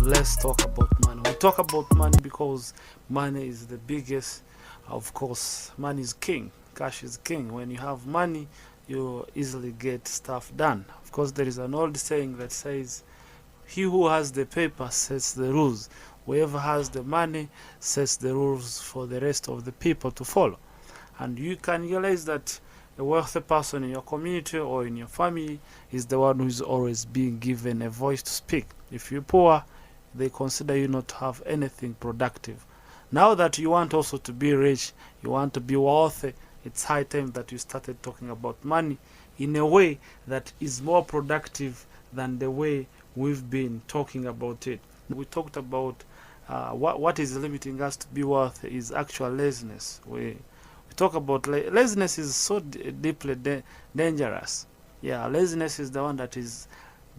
let's talk about money. We talk about money because money is the biggest. Of course, money is king. Cash is king. When you have money, you easily get stuff done. Of course, there is an old saying that says, "He who has the paper sets the rules. Whoever has the money sets the rules for the rest of the people to follow." And you can realize that a wealthy person in your community or in your family is the one who is always being given a voice to speak. If you're poor, they consider you not to have anything productive. Now that you want also to be rich, you want to be wealthy, it's high time that you started talking about money in a way that is more productive than the way we've been talking about it. We talked about what is limiting us to be wealthy is actual laziness. We talk about laziness is so deeply dangerous. Yeah, laziness is the one that is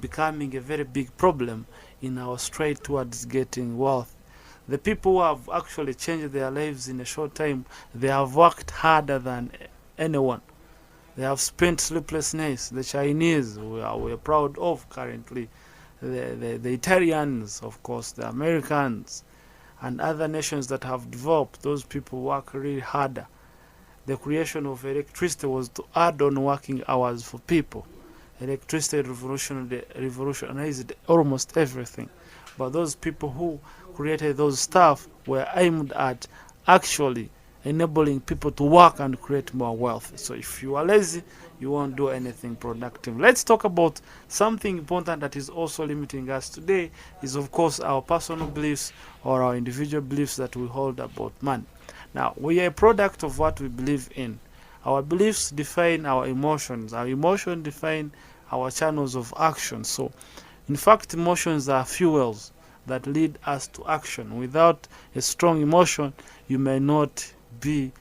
becoming a very big problem in our straight towards getting wealth. The people who have actually changed their lives in a short time, they have worked harder than anyone. They have spent sleepless nights. The Chinese, we are proud of currently. The Italians, of course, the Americans, and other nations that have developed, those people work really harder. The creation of electricity was to add on working hours for people. Electricity revolutionized almost everything. But those people who created those stuff were aimed at actually enabling people to work and create more wealth. So if you are lazy, you won't do anything productive. Let's talk about something important that is also limiting us today is, of course, our personal beliefs or our individual beliefs that we hold about money. Now, we are a product of what we believe in. Our beliefs define our emotions. Our emotions define our channels of action. So, in fact, emotions are fuels that lead us to action. Without a strong emotion, you may not be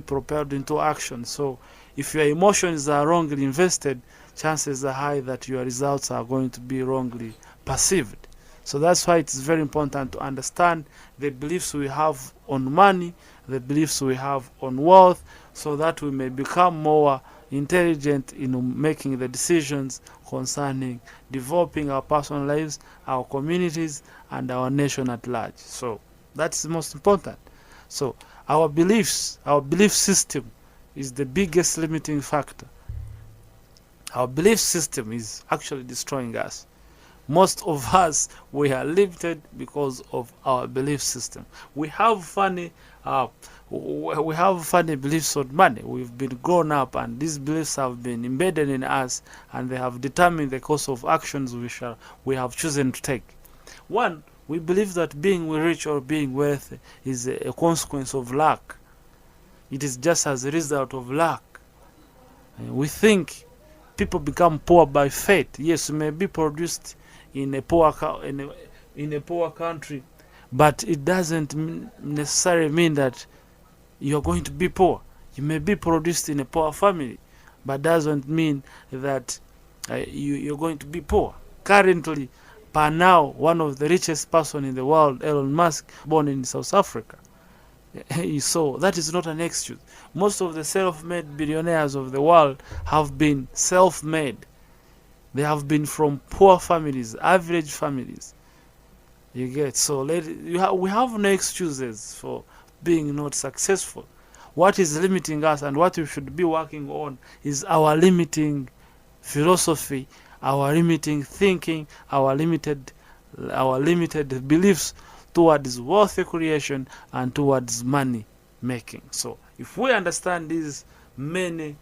propelled into action. So, if your emotions are wrongly invested, chances are high that your results are going to be wrongly perceived. So that's why it's very important to understand the beliefs we have on money, the beliefs we have on wealth, so that we may become more intelligent in making the decisions concerning developing our personal lives, our communities, and our nation at large. So that's the most important. So our belief system is the biggest limiting factor. Our belief system is actually destroying us. Most of us, we are limited because of our belief system. We have funny beliefs on money. We've been grown up, and these beliefs have been embedded in us, and they have determined the course of actions we have chosen to take. One, we believe that being rich or being wealthy is a consequence of luck. It is just as a result of luck. We think people become poor by fate. Yes, you may be produced in a poor country, but it doesn't necessarily mean that you're going to be poor. You may be produced in a poor family, but doesn't mean that you're going to be poor. Currently, per now, one of the richest person in the world, Elon Musk, born in South Africa. So that is not an excuse. Most of the self-made billionaires of the world have been self-made. They have been from poor families, average families. You get, so we have no excuses for being not successful. What is limiting us and what we should be working on is our limiting philosophy, our limiting thinking, our limited beliefs towards wealth creation and towards money making. So if we understand these many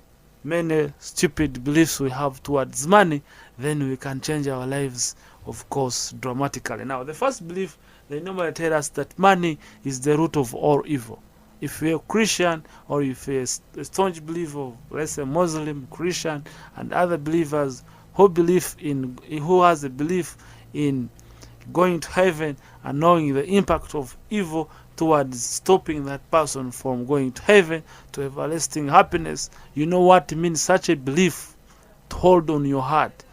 stupid beliefs we have towards money, then we can change our lives, of course, dramatically. Now, the first belief, they normally tell us that money is the root of all evil. If you're a Christian or if you're a staunch believer, let's say Muslim, Christian, and other believers who has a belief in going to heaven and knowing the impact of evil towards stopping that person from going to heaven to everlasting happiness, you know what it means such a belief to hold on your heart.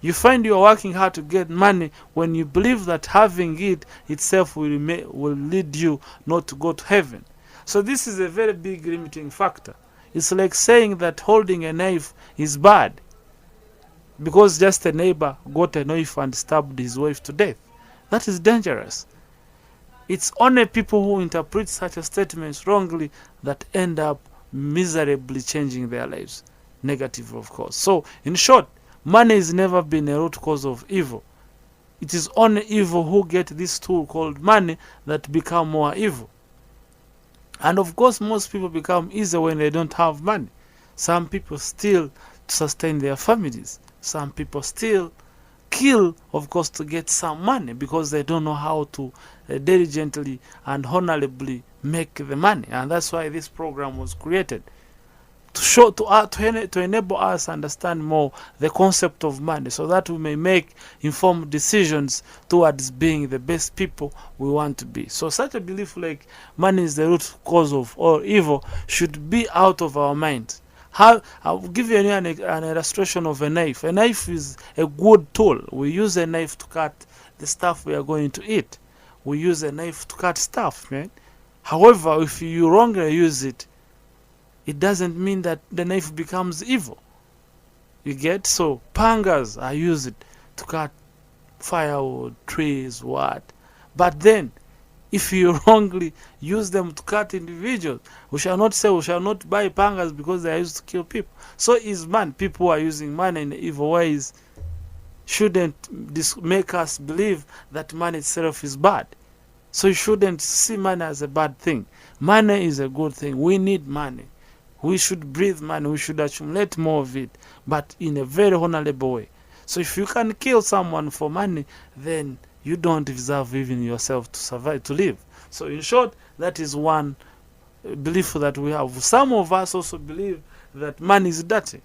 You find you are working hard to get money when you believe that having it itself will lead you not to go to heaven. So this is a very big limiting factor. It's like saying that holding a knife is bad. because just a neighbor got a knife and stabbed his wife to death. That is dangerous. It's only people who interpret such a statements wrongly that end up miserably changing their lives. Negative, of course. So, in short, money has never been a root cause of evil. It is only evil who get this tool called money that become more evil. And of course, most people become easier when they don't have money. Some people steal to sustain their families. Some people still kill, of course, to get some money because they don't know how to diligently and honorably make the money. And that's why this program was created, to show to enable us to understand more the concept of money, so that we may make informed decisions towards being the best people we want to be. So such a belief like money is the root cause of all evil should be out of our minds. I'll give you an illustration of a knife. A knife is a good tool. We use a knife to cut the stuff we are going to eat. We use a knife to cut stuff, right? However, if you wrongly use it, it doesn't mean that the knife becomes evil. You get? So pangas are used to cut firewood, trees, what. But then, if you wrongly use them to cut individuals, we shall not say we shall not buy pangas because they are used to kill people. So is man. People who are using money in evil ways shouldn't make us believe that money itself is bad. So you shouldn't see money as a bad thing. Money is a good thing. We need money. We should breathe money. We should accumulate more of it, but in a very honorable way. So if you can kill someone for money, then you don't deserve even yourself to survive, to live. So in short, that is one belief that we have. Some of us also believe that money is dirty.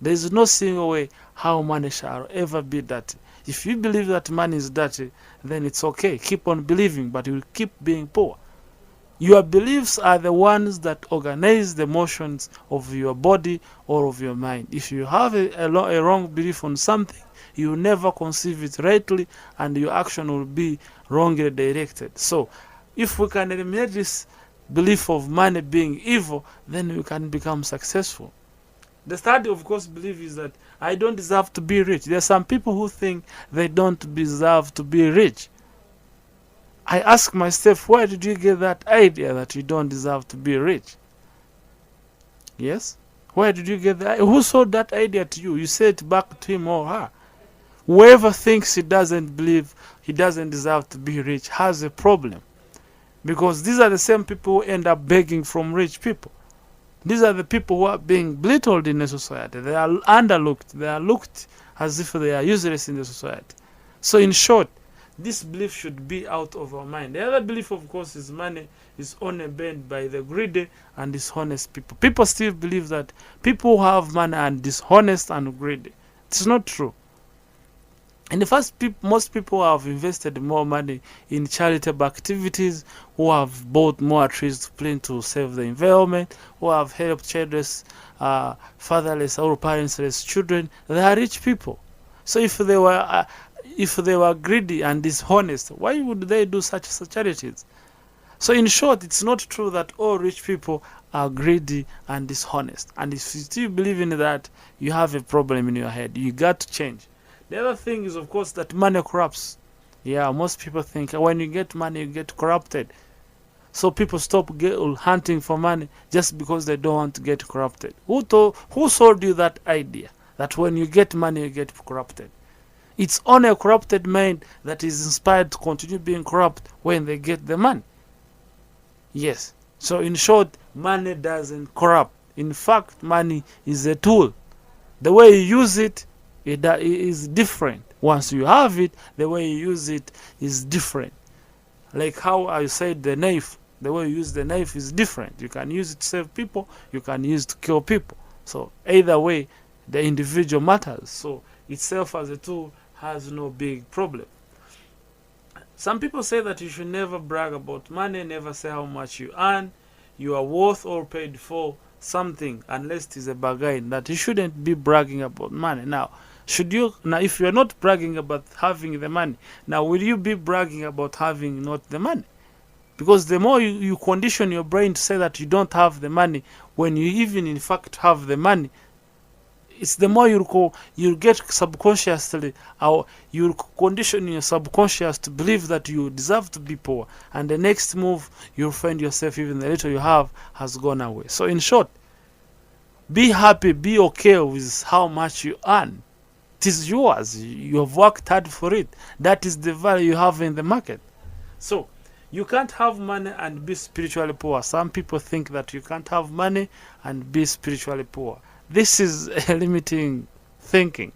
There is no single way how money shall ever be dirty. If you believe that money is dirty, then it's okay. Keep on believing, but you will keep being poor. Your beliefs are the ones that organize the motions of your body or of your mind. If you have a wrong belief on something, you will never conceive it rightly, and your action will be wrongly directed. So, if we can eliminate this belief of money being evil, then we can become successful. The third, of course, belief is that I don't deserve to be rich. There are some people who think they don't deserve to be rich. I ask myself, where did you get that idea that you don't deserve to be rich? Yes? Where did you get that? Who sold that idea to you? You said it back to him or her. Whoever thinks he doesn't believe he doesn't deserve to be rich has a problem. Because these are the same people who end up begging from rich people. These are the people who are being belittled in the society. They are underlooked. They are looked as if they are useless in the society. So in short, this belief should be out of our mind. The other belief, of course, is money is only bent by the greedy and dishonest people. People still believe that people who have money are dishonest and greedy. It's not true. In the first, most people have invested more money in charitable activities, who have bought more trees to plant to save the environment, who have helped childless, fatherless or parentless children. They are rich people. So if they were greedy and dishonest, why would they do such charities? So in short, it's not true that all rich people are greedy and dishonest. And if you still believe in that, you have a problem in your head. You got to change. The other thing is, of course, that money corrupts. Yeah, most people think when you get money, you get corrupted. So people stop hunting for money just because they don't want to get corrupted. Who sold you that idea? That when you get money, you get corrupted? It's only a corrupted mind that is inspired to continue being corrupt when they get the money. Yes. So in short, money doesn't corrupt. In fact, money is a tool. The way you use it, it is different. Once you have it, the way you use it is different. Like how I said the knife, the way you use the knife is different. You can use it to save people, you can use it to kill people. So either way, the individual matters. So itself as a tool has no big problem. Some people say that you should never brag about money, never say how much you earn, you are worth or paid for something, unless it is a bargain, that you shouldn't be bragging about money. Now, if you are not bragging about having the money, now will you be bragging about having not the money? Because the more you condition your brain to say that you don't have the money, when you even in fact have the money, It's the more you get subconsciously, or you condition your subconscious to believe that you deserve to be poor, and the next move you'll find yourself even the little you have has gone away. So in short, be happy, be okay with how much you earn. It is yours. You have worked hard for it. That is the value you have in the market. So you can't have money and be spiritually poor. Some people think that you can't have money and be spiritually poor. This is a limiting thinking.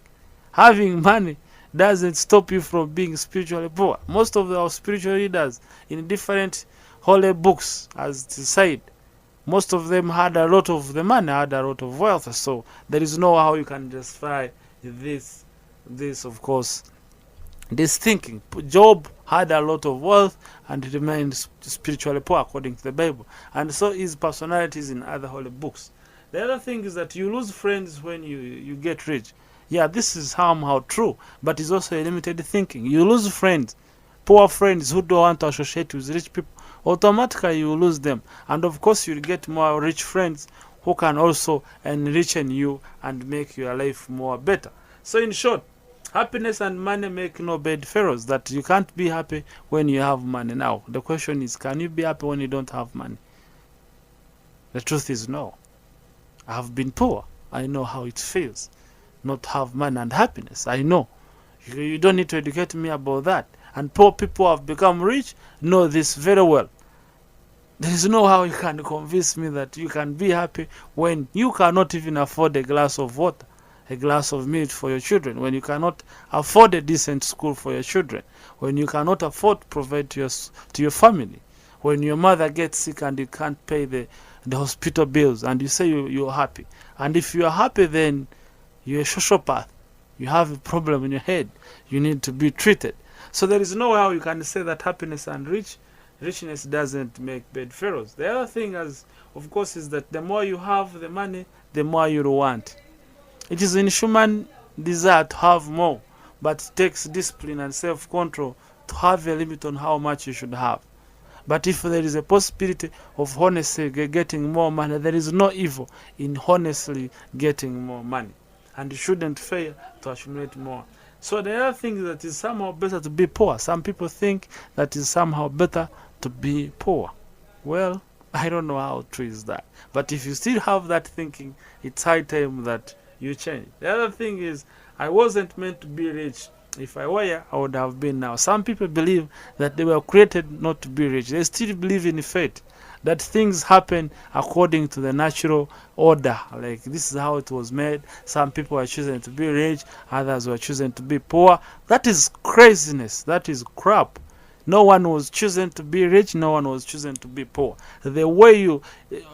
Having money doesn't stop you from being spiritually poor. Most of our spiritual leaders in different holy books, as it is said, most of them had a lot of the money, had a lot of wealth. So there is no how you can justify this of course, this thinking. Job had a lot of wealth and he remained spiritually poor according to the Bible, and so is personalities in other holy books. The other thing is that you lose friends when you get rich. Yeah, this is somehow true, but it's also a limited thinking. You lose friends, poor friends who don't want to associate with rich people. Automatically you lose them, and of course you'll get more rich friends who can also enrichen you and make your life more better. So in short, happiness and money make no bedfellows. That you can't be happy when you have money. Now the question is, can you be happy when you don't have money? The truth is no. I have been poor. I know how it feels not to have money and happiness. I know. You don't need to educate me about that. And poor people who have become rich know this very well. There is no how you can convince me that you can be happy when you cannot even afford a glass of water, a glass of milk for your children, when you cannot afford a decent school for your children, when you cannot afford to provide to your family, when your mother gets sick and you can't pay the hospital bills, and you say you're happy. And if you are happy, then you're a sociopath. You have a problem in your head. You need to be treated. So there is no how you can say that happiness and richness doesn't make bedfellows. The other thing, as of course, is that the more you have the money, the more you want. It is in human desire to have more, but it takes discipline and self-control to have a limit on how much you should have. But if there is a possibility of honestly getting more money, there is no evil in honestly getting more money, and you shouldn't fail to accumulate more. So the other thing is that it's somehow better to be poor. Some people think that it's somehow better to be poor. Well, I don't know how true is that. But if you still have that thinking, it's high time that you change. The other thing is, I wasn't meant to be rich. If I were, I would have been now. Some people believe that they were created not to be rich. They still believe in fate, that things happen according to the natural order. Like this is how it was made. Some people are choosing to be rich, others were choosing to be poor. That is craziness. That is crap. No one was choosing to be rich, no one was choosing to be poor. The way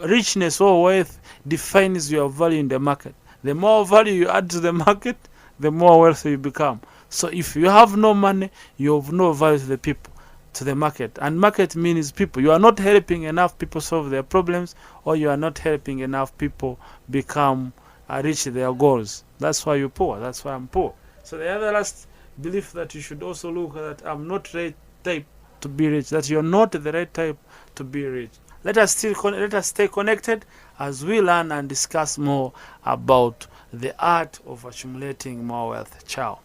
richness or wealth defines your value in the market. The more value you add to the market, the more wealthy you become. So if you have no money, you have no value to the people, to the market. And market means people. You are not helping enough people solve their problems, or you are not helping enough people reach their goals. That's why you're poor. That's why I'm poor. So the other last belief that you should also look at, that I'm not right type to be rich, that you're not the right type to be rich. Let us stay connected as we learn and discuss more about the art of accumulating more wealth. Ciao.